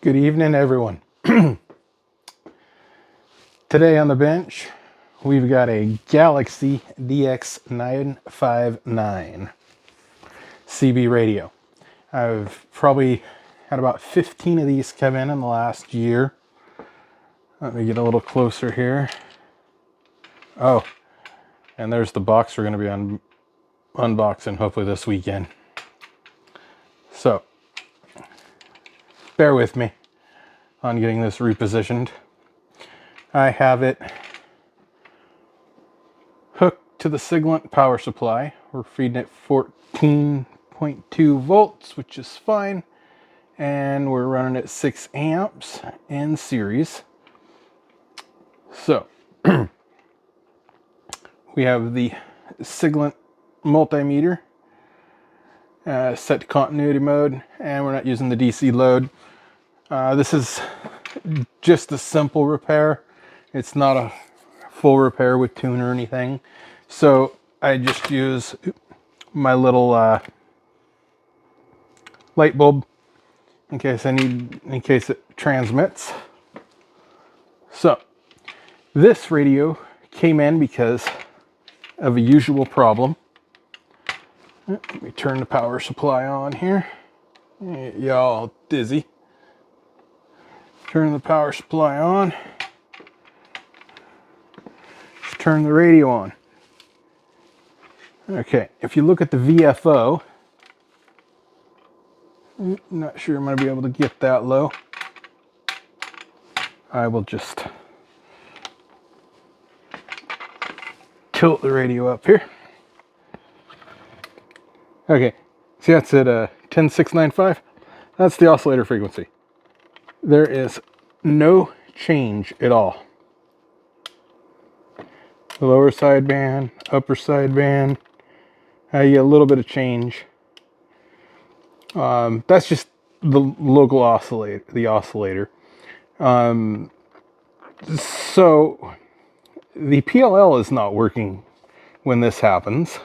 Good evening, everyone. Today on the bench, we've got a Galaxy DX-959 CB radio. I've probably had about 15 of these come in the last year. Let me get a little closer here. Oh, and there's the box we're going to be unboxing hopefully this weekend. So, bear with me on getting this repositioned. I have it hooked to the Siglant power supply. We're feeding it 14.2 volts, which is fine. And we're running at 6 amps in series. So, we have the Siglant multimeter set to continuity mode, and we're not using the DC load. This is just a simple repair. It's not a full repair with tune or anything. So I just use my little light bulb in case it transmits. So this radio came in because of a usual problem. Let me turn the power supply on here. Y'all dizzy. Turn the power supply on. Turn the radio on. Okay, if you look at the VFO, I'm not sure I'm going to be able to get that low. I will just tilt the radio up here. Okay, see that's at 10695. That's the oscillator frequency. There is no change at all. The lower sideband, upper sideband, you get a little bit of change. That's just the local oscillator. So the PLL is not working when this happens.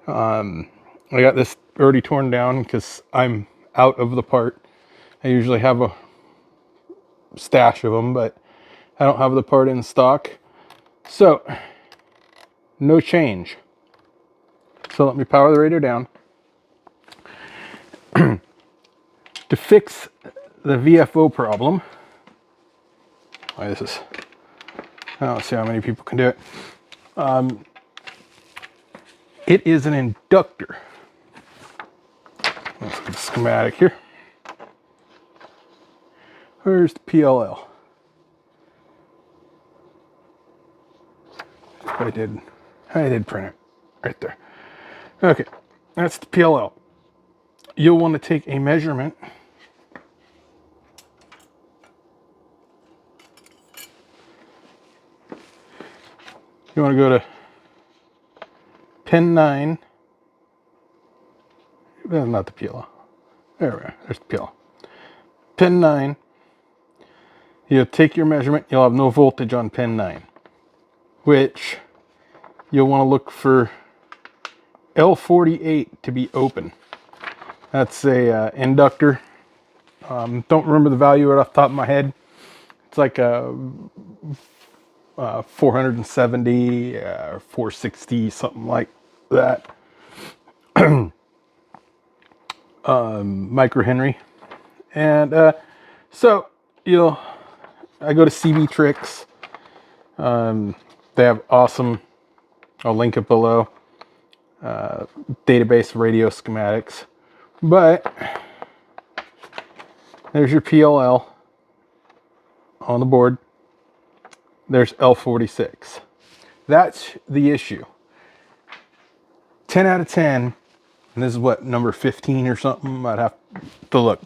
I got this already torn down because I'm out of the part. I usually have a stash of them, but I don't have the part in stock. So, no change. So let me power the radio down. To fix the VFO problem, I don't see how many people can do it. It is an inductor. Let's get the schematic here. Where's the PLL? I did print it right there. Okay, that's the PLL. You'll want to take a measurement you want to go to pin 9. That's not the PLL. There we are. There's the PLL. Pin 9. You'll take your measurement. You'll have no voltage on pin 9, which you'll want to look for L48 to be open. That's a inductor. Don't remember the value right off the top of my head. It's like a 470 or 460, something like that. Microhenry. And so I go to CB Tricks. They have awesome, I'll link it below, database radio schematics. But there's your PLL on the board. There's L46. That's the issue. 10 out of 10, and this is what, number 15 or something? I'd have to look.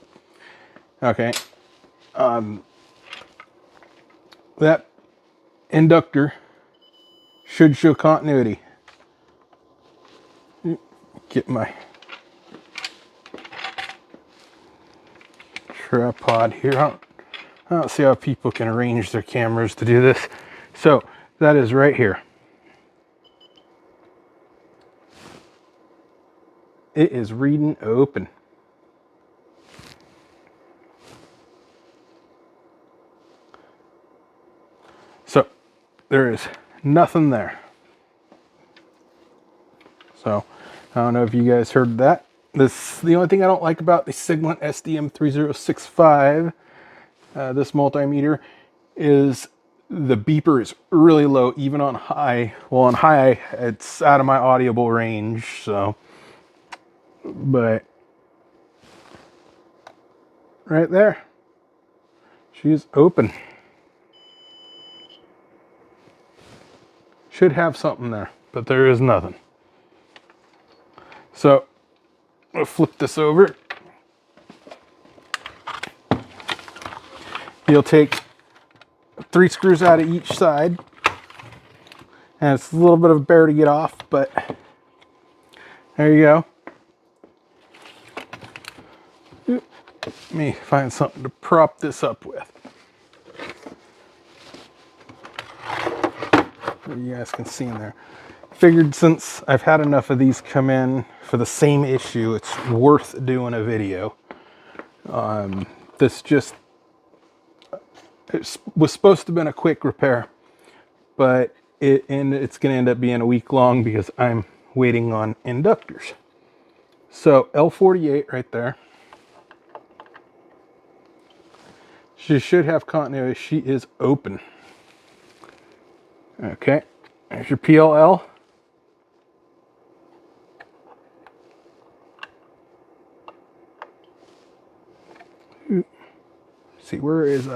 Okay. That inductor should show continuity. Get my tripod here. I don't see how people can arrange their cameras to do this. So that is right here. It is reading open. there is nothing there. So I don't know if you guys heard that. The only thing I don't like about the Siglent SDM3065, this multimeter, is the beeper is really low, even on high. Well, on high, it's out of my audible range, so. But right there, she's open. Should have something there, but there is nothing. So I'll flip this over. You'll take 3 screws out of each side, and it's a little bit of a bear to get off, but there you go. Let me find something to prop this up with. You guys can see in there. Figured since I've had enough of these come in for the same issue, it's worth doing a video. This just, it was supposed to have been a quick repair, but it's going to end up being a week long because I'm waiting on inductors. So L48 right there. She should have continuity. She is open. Okay, there's your PLL. See, where is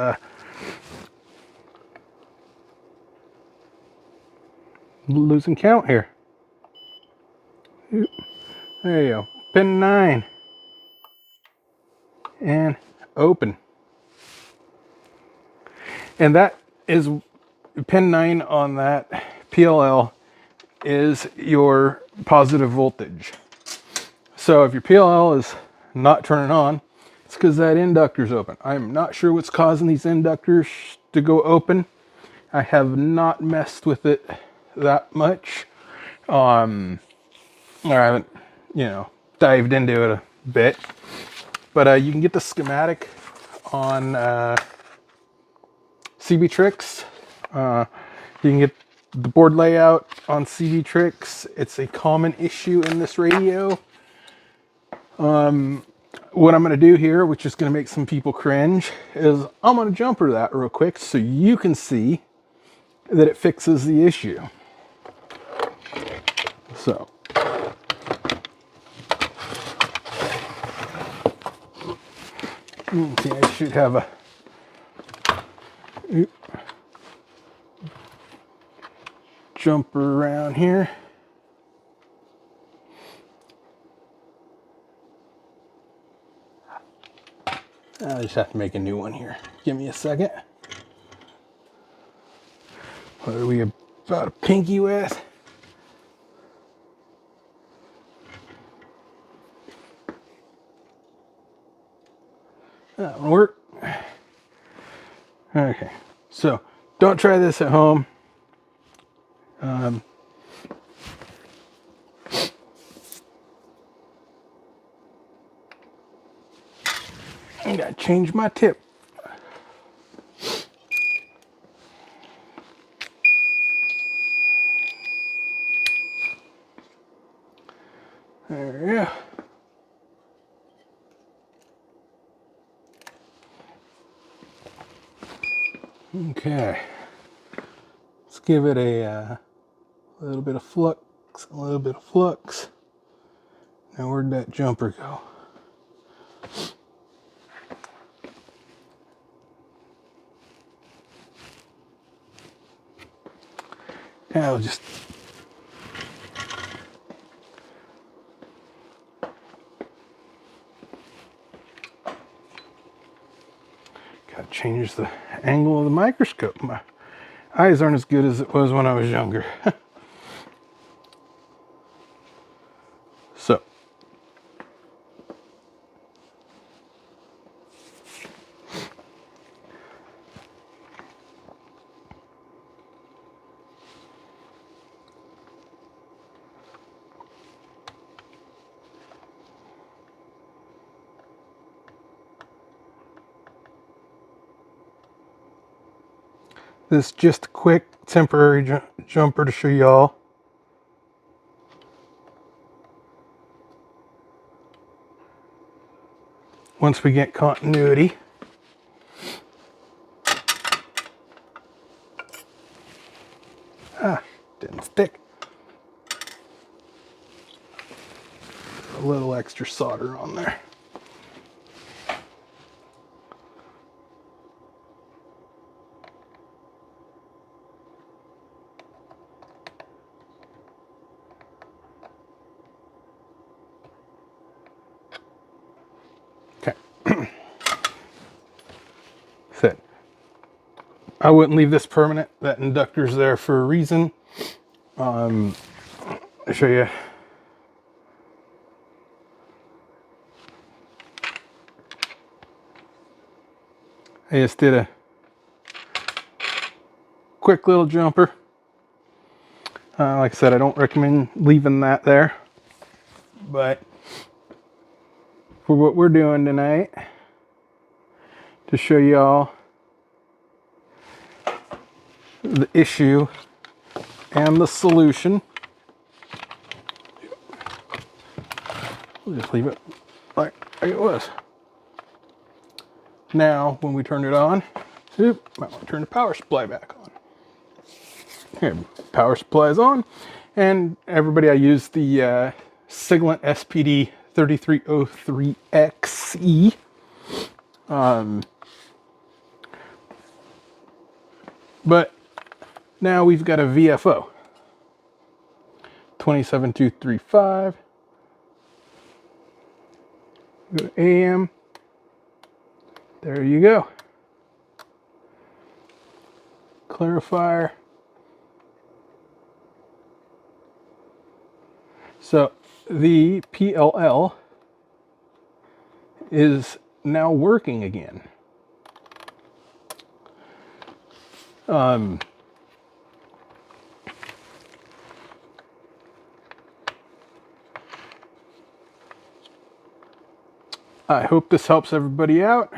losing count here. There you go. Pin 9. And open. And that is pin 9 on that PLL is your positive voltage. So if your PLL is not turning on, it's because that inductor's open. I'm not sure what's causing these inductors to go open. I have not messed with it that much. I haven't, dived into it a bit. But you can get the schematic on CB-Trix. You can get the board layout on CB-Trix. It's a common issue in this radio. What I'm going to do here, which is going to make some people cringe, is I'm going to jumper that real quick so you can see that it fixes the issue. So. Okay, I should have a jumper around here. I just have to make a new one here. Give me a second. What are we about a pinky with? That one work. Okay, so don't try this at home. I gotta change my tip. There we go. Okay, let's give it a little bit of flux, a little bit of flux. Now where'd that jumper go? Now I'll just gotta change the angle of the microscope. My eyes aren't as good as it was when I was younger. So this just quick temporary jumper to show y'all. Once we get continuity. Ah, didn't stick. A little extra solder on there. Okay. That's it. I wouldn't leave this permanent. That inductor's there for a reason. I'll show you. I just did a quick little jumper. Like I said, I don't recommend leaving that there. But for what we're doing tonight, to show y'all the issue and the solution, we'll just leave it like it was. Now, when we turn it on, might want to turn the power supply back on. Here, power supply is on, and everybody, I use the Siglent SPD 3303XE. But now we've got a VFO 27235. Go to AM. There you go. Clarifier. So the PLL is now working again. I hope this helps everybody out.